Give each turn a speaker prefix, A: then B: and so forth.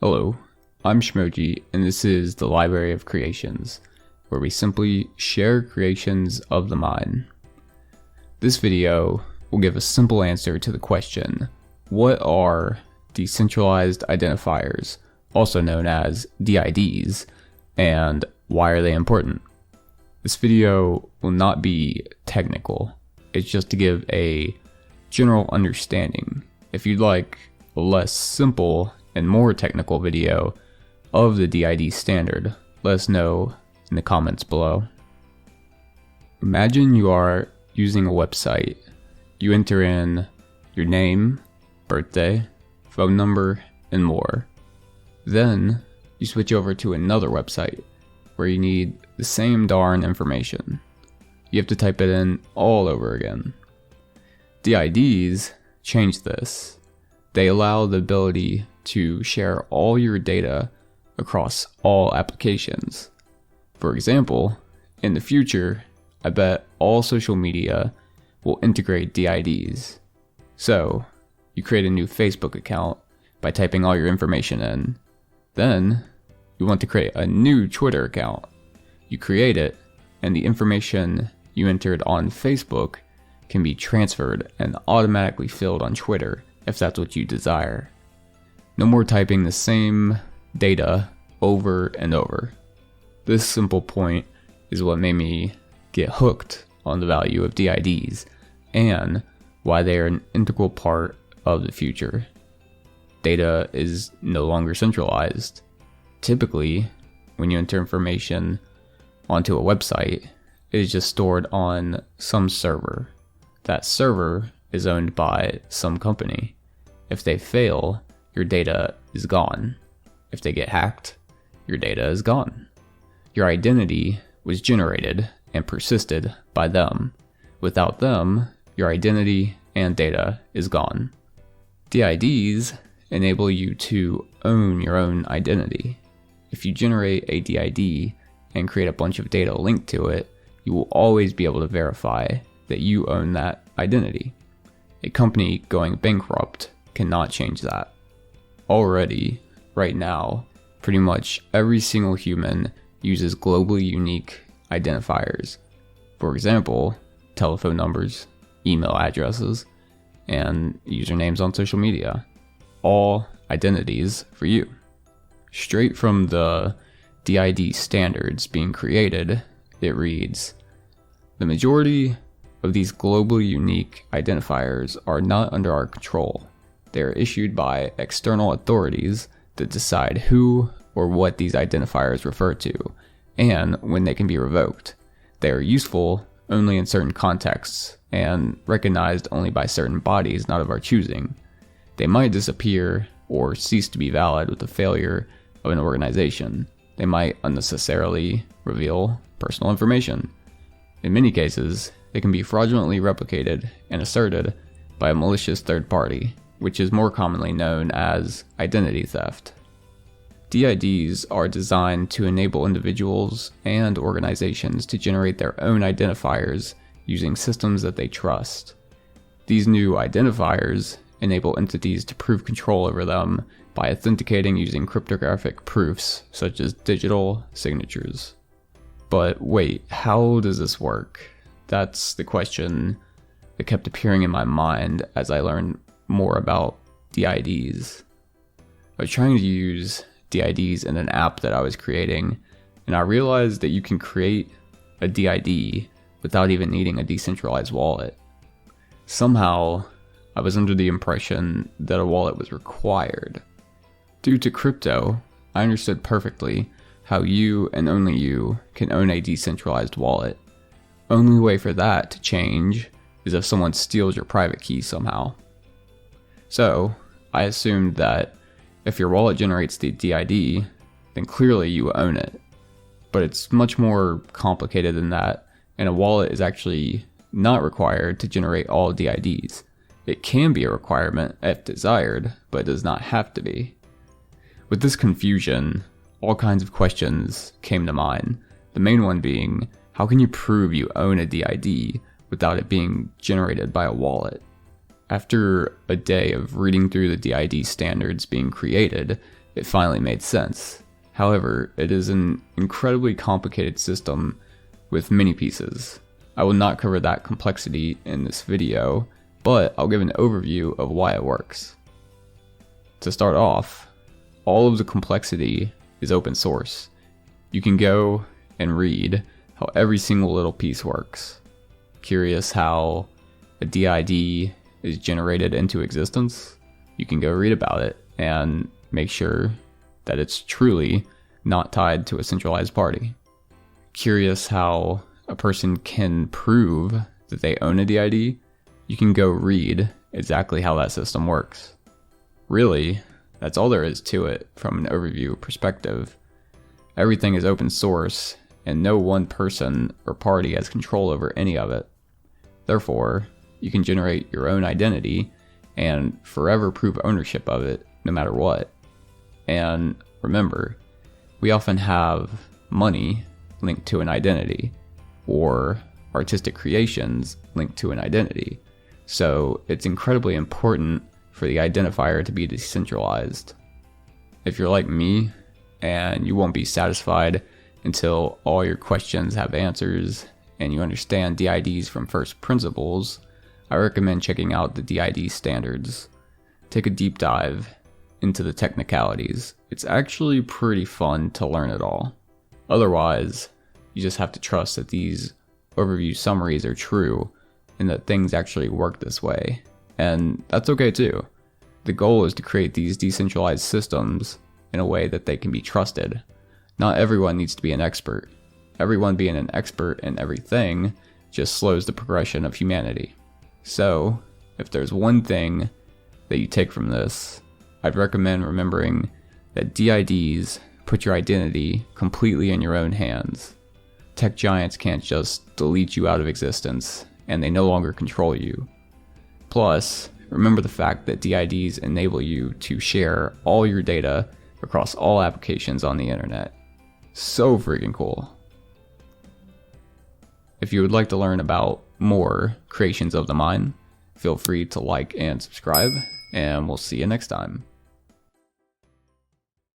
A: Hello, I'm Shmoji, and this is the Library of Creations, where we simply share creations of the mind. This video will give a simple answer to the question, what are decentralized identifiers, also known as DIDs, and why are they important? This video will not be technical, it's just to give a general understanding. If you'd like a less simple and more technical video of the DID standard, let us know in the comments below. Imagine you are using a website. You enter in your name, birthday, phone number, and more. Then you switch over to another website where you need the same darn information. You have to type it in all over again. DIDs change this. They allow the ability to share all your data across all applications. For example, in the future, I bet all social media will integrate DIDs. So, you create a new Facebook account by typing all your information in. Then, you want to create a new Twitter account. You create it, and the information you entered on Facebook can be transferred and automatically filled on Twitter if that's what you desire. No more typing the same data over and over. This simple point is what made me get hooked on the value of DIDs and why they are an integral part of the future. Data is no longer centralized. Typically, when you enter information onto a website, it is just stored on some server. That server is owned by some company. If they fail, your data is gone. If they get hacked, your data is gone. Your identity was generated and persisted by them. Without them, your identity and data is gone. DIDs enable you to own your own identity. If you generate a DID and create a bunch of data linked to it, you will always be able to verify that you own that identity. A company going bankrupt cannot change that. Already, right now, pretty much every single human uses globally unique identifiers. For example, telephone numbers, email addresses, and usernames on social media. All identities for you. Straight from the DID standards being created, it reads, the majority of these globally unique identifiers are not under our control. They are issued by external authorities that decide who or what these identifiers refer to, and when they can be revoked. They are useful only in certain contexts, and recognized only by certain bodies not of our choosing. They might disappear or cease to be valid with the failure of an organization. They might unnecessarily reveal personal information. In many cases, they can be fraudulently replicated and asserted by a malicious third party, which is more commonly known as identity theft. DIDs are designed to enable individuals and organizations to generate their own identifiers using systems that they trust. These new identifiers enable entities to prove control over them by authenticating using cryptographic proofs such as digital signatures. But wait, how does this work? That's the question that kept appearing in my mind as I learned more about DIDs. I was trying to use DIDs in an app that I was creating, and I realized that you can create a DID without even needing a decentralized wallet. Somehow, I was under the impression that a wallet was required. Due to crypto, I understood perfectly how you and only you can own a decentralized wallet. Only way for that to change is if someone steals your private key somehow. So, I assumed that if your wallet generates the DID, then clearly you own it. But it's much more complicated than that, and a wallet is actually not required to generate all DIDs. It can be a requirement if desired, but it does not have to be. With this confusion, all kinds of questions came to mind. The main one being, how can you prove you own a DID without it being generated by a wallet? After a day of reading through the DID standards being created, it finally made sense. However, it is an incredibly complicated system with many pieces. I will not cover that complexity in this video, but I'll give an overview of why it works. To start off, all of the complexity is open source. You can go and read how every single little piece works. Curious how a DID is generated into existence? You can go read about it and make sure that it's truly not tied to a centralized party. Curious how a person can prove that they own a DID? You can go read exactly how that system works. Really, that's all there is to it from an overview perspective. Everything is open source, and no one person or party has control over any of it. Therefore, you can generate your own identity and forever prove ownership of it, no matter what. And remember, we often have money linked to an identity, or artistic creations linked to an identity. So it's incredibly important for the identifier to be decentralized. If you're like me, and you won't be satisfied until all your questions have answers and you understand DIDs from first principles, I recommend checking out the DID standards. Take a deep dive into the technicalities. It's actually pretty fun to learn it all. Otherwise, you just have to trust that these overview summaries are true and that things actually work this way. And that's okay too. The goal is to create these decentralized systems in a way that they can be trusted. Not everyone needs to be an expert. Everyone being an expert in everything just slows the progression of humanity. So, if there's one thing that you take from this, I'd recommend remembering that DIDs put your identity completely in your own hands. Tech giants can't just delete you out of existence, and they no longer control you. Plus, remember the fact that DIDs enable you to share all your data across all applications on the internet. So freaking cool. If you would like to learn about more creations of the mind, feel free to like and subscribe, and we'll see you next time.